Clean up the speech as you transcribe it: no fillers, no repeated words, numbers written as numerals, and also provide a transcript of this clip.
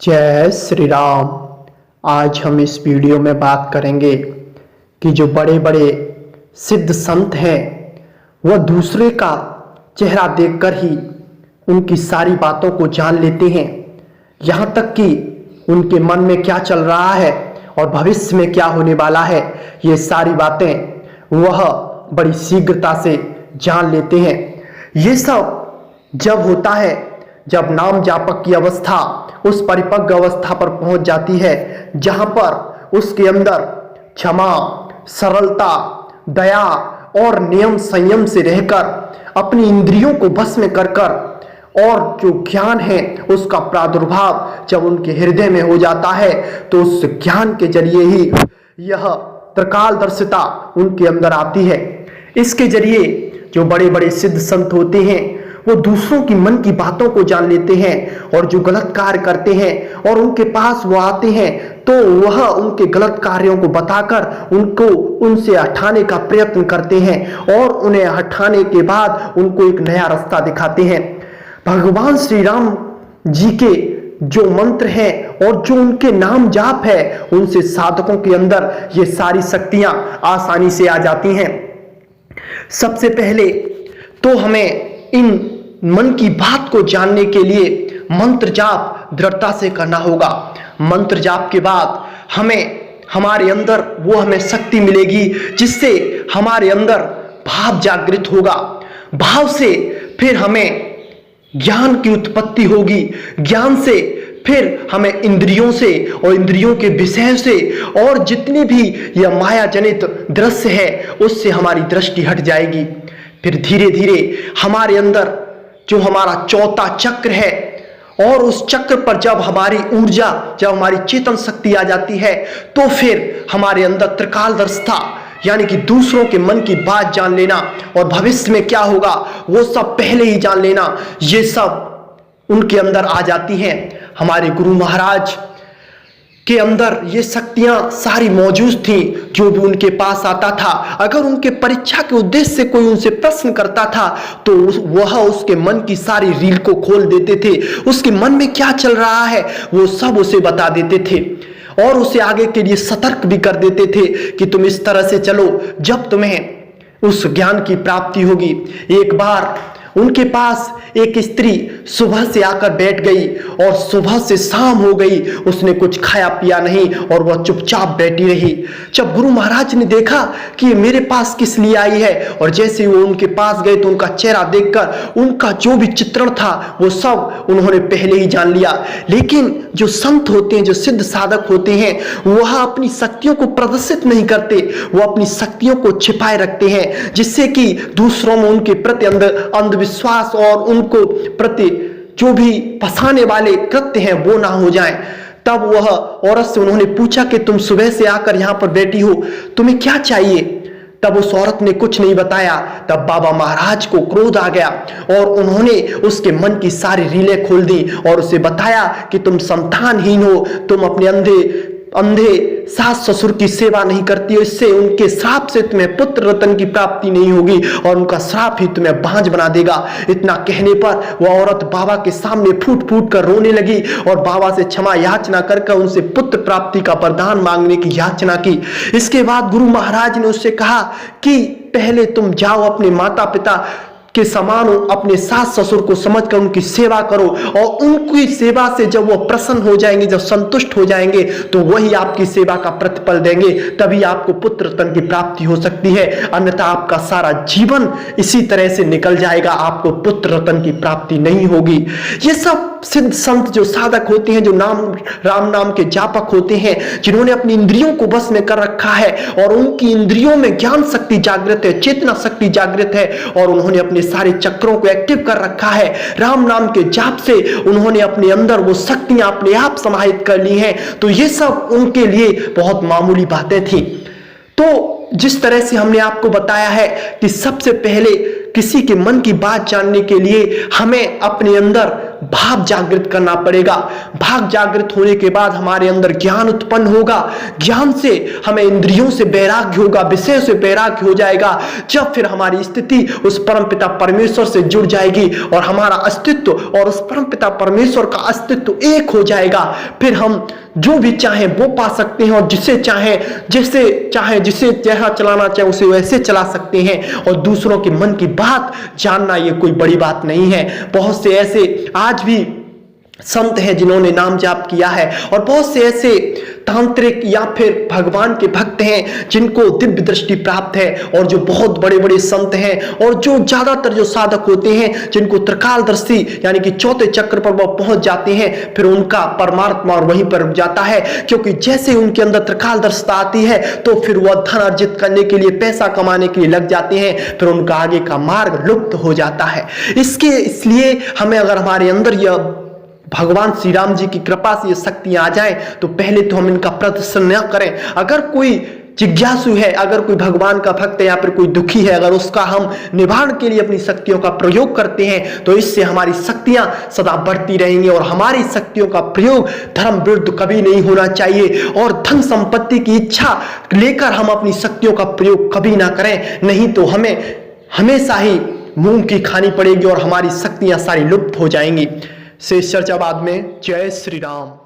जय श्री राम। आज हम इस वीडियो में बात करेंगे कि जो बड़े बड़े सिद्ध संत हैं वह दूसरे का चेहरा देखकर ही उनकी सारी बातों को जान लेते हैं, यहाँ तक कि उनके मन में क्या चल रहा है और भविष्य में क्या होने वाला है, ये सारी बातें वह बड़ी शीघ्रता से जान लेते हैं। ये सब जब होता है जब नाम जापक की अवस्था उस परिपक्व अवस्था पर पहुंच जाती है, जहां पर उसके अंदर क्षमा, सरलता, दया और नियम संयम से रहकर अपनी इंद्रियों को बस में कर और जो ज्ञान है उसका प्रादुर्भाव जब उनके हृदय में हो जाता है तो उस ज्ञान के जरिए ही यह त्रिकालदर्शिता उनके अंदर आती है। इसके जरिए जो बड़े बड़े सिद्ध संत होते हैं वो दूसरों की मन की बातों को जान लेते हैं और जो गलत कार्य करते हैं और उनके पास वो आते हैं तो वह उनके गलत कार्यों को बताकर उनको उनसे हटाने का प्रयत्न करते हैं और उन्हें हटाने के बाद उनको एक नया रास्ता दिखाते हैं। भगवान श्री राम जी के जो मंत्र हैं और जो उनके नाम जाप है उनसे साधकों के अंदर ये सारी शक्तियां आसानी से आ जाती हैं। सबसे पहले तो हमें इन मन की बात को जानने के लिए मंत्र जाप दृढ़ता से करना होगा। मंत्र जाप के बाद हमारे अंदर वो हमें शक्ति मिलेगी जिससे हमारे अंदर भाव जागृत होगा। भाव से फिर हमें ज्ञान की उत्पत्ति होगी, ज्ञान से फिर हमें इंद्रियों से और इंद्रियों के विषय से और जितनी भी यह माया जनित दृश्य है उससे हमारी दृष्टि हट जाएगी। फिर धीरे धीरे हमारे अंदर जो हमारा चौथा चक्र है और उस चक्र पर जब हमारी ऊर्जा, जब हमारी चेतन शक्ति आ जाती है तो फिर हमारे अंदर त्रिकालदर्शिता यानी कि दूसरों के मन की बात जान लेना और भविष्य में क्या होगा वो सब पहले ही जान लेना, ये सब उनके अंदर आ जाती हैं। हमारे गुरु महाराज के अंदर ये शक्तियां सारी मौजूद थी। जो भी उनके पास आता था, अगर उनके परीक्षा के उद्देश्य से कोई उनसे प्रश्न करता था तो वह उसके मन की सारी रील को खोल देते थे। उसके मन में क्या चल रहा है वो सब उसे बता देते थे और उसे आगे के लिए सतर्क भी कर देते थे कि तुम इस तरह से चलो, जब तुम्हें उस ज्ञान की प्राप्ति होगी। एक बार उनके पास एक स्त्री सुबह से आकर बैठ गई और सुबह से शाम हो गई, उसने कुछ खाया पिया नहीं और वह चुपचाप बैठी रही। जब गुरु महाराज ने देखा कि ये मेरे पास किस लिए आई है और जैसे वो उनके पास गए तो उनका चेहरा देखकर उनका जो भी चित्रण था वो सब उन्होंने पहले ही जान लिया। लेकिन जो संत होते हैं, जो सिद्ध साधक होते हैं, वह अपनी शक्तियों को प्रदर्शित नहीं करते, वो अपनी शक्तियों को छिपाए रखते हैं जिससे कि दूसरों में उनके प्रति अंधविश्वास और उनको प्रति जो भी फंसाने वाले कृत्य हैं वो ना हो जाएं। तब वह औरत से उन्होंने पूछा कि तुम सुबह से आकर यहां पर बैठी हो, तुम्हें क्या चाहिए? तब उस औरत ने कुछ नहीं बताया। तब बाबा महाराज को क्रोध आ गया और उन्होंने उसके मन की सारी रीलें खोल दी और उसे बताया कि तुम संतानहीन हो, तुम अपने अंधे सास ससुर की सेवा नहीं करती हो, इससे उनके श्राप से तुम्हें पुत्र रत्न की प्राप्ति नहीं होगी और उनका श्राप ही तुम्हें बांझ बना देगा। इतना कहने पर वह औरत बाबा के सामने फूट फूट कर रोने लगी और बाबा से क्षमा याचना करके उनसे पुत्र प्राप्ति का वरदान मांगने की याचना की। इसके बाद गुरु महाराज ने उससे कहा कि पहले तुम जाओ, अपने माता पिता के समान हो, अपने सास ससुर को समझकर उनकी सेवा करो और उनकी सेवा से जब वो प्रसन्न हो जाएंगे, जब संतुष्ट हो जाएंगे तो वही आपकी सेवा का प्रतिफल देंगे, तभी आपको पुत्र रत्न की प्राप्ति हो सकती है। अन्यथा आपका सारा जीवन इसी तरह से निकल जाएगा, आपको पुत्र रत्न की प्राप्ति नहीं होगी। ये सब सिद्ध संत जो साधक होते हैं, जो राम नाम के जापक होते हैं, जिन्होंने अपनी इंद्रियों को बस में कर रखा है और उनकी इंद्रियों में ज्ञान शक्ति जागृत है, चेतना शक्ति जागृत है और उन्होंने अपने सारे चक्रों को एक्टिव कर रखा है। राम नाम के जाप से उन्होंने अपने अंदर वो शक्तियां अपने आप समाहित कर ली हैं, तो ये सब उनके लिए बहुत मामूली बातें थी। तो जिस तरह से हमने आपको बताया है कि सबसे पहले किसी के मन की बात जानने के लिए हमें अपने अंदर भाव जागृत करना पड़ेगा। भाव जागृत होने के बाद हमारे अंदर ज्ञान उत्पन्न होगा। ज्ञान से हमें इंद्रियों से वैराग्य होगा, विषय से वैराग्य हो जाएगा। जब फिर हमारी स्थिति उस परमपिता परमेश्वर से जुड़ जाएगी और हमारा अस्तित्व और उस परमपिता परमेश्वर का अस्तित्व एक हो जाएगा, फिर हम जो भी चाहें वो पा सकते हैं और जिसे चाहें जिसे जैसा चलाना चाहे उसे वैसे चला सकते हैं। और दूसरों के मन की बात जानना ये कोई बड़ी बात नहीं है। बहुत से ऐसे आज भी संत हैं जिन्होंने नाम जाप किया है, और बहुत से ऐसे तांत्रिक या फिर भगवान के भक्त हैं जिनको दिव्य दृष्टि प्राप्त है, और जो बहुत बड़े बड़े संत हैं और जो ज्यादातर जो साधक होते हैं जिनको त्रिकालदर्शी यानी कि चौथे चक्र पर वो पहुंच जाते हैं, फिर उनका परमात्मा और वहीं पर रुक जाता है। क्योंकि जैसे उनके अंदर त्रिकालदर्शिता आती है तो फिर वह धन अर्जित करने के लिए, पैसा कमाने के लिए लग जाते हैं, फिर उनका आगे का मार्ग लुप्त हो जाता है। इसलिए हमें, अगर हमारे अंदर यह भगवान श्री राम जी की कृपा से ये शक्तियां आ जाएं, तो पहले तो हम इनका प्रदर्शन न करें। अगर कोई जिज्ञासु है, अगर कोई भगवान का भक्त है या फिर कोई दुखी है, अगर उसका हम निवारण के लिए अपनी शक्तियों का प्रयोग करते हैं तो इससे हमारी शक्तियां सदा बढ़ती रहेंगी। और हमारी शक्तियों का प्रयोग धर्म विरुद्ध कभी नहीं होना चाहिए, और धन संपत्ति की इच्छा लेकर हम अपनी शक्तियों का प्रयोग कभी ना करें, नहीं तो हमें हमेशा ही मूंग की खानी पड़ेगी और हमारी शक्तियां सारी लुप्त हो जाएंगी। शेष चर्चा बाद में। जय श्री राम।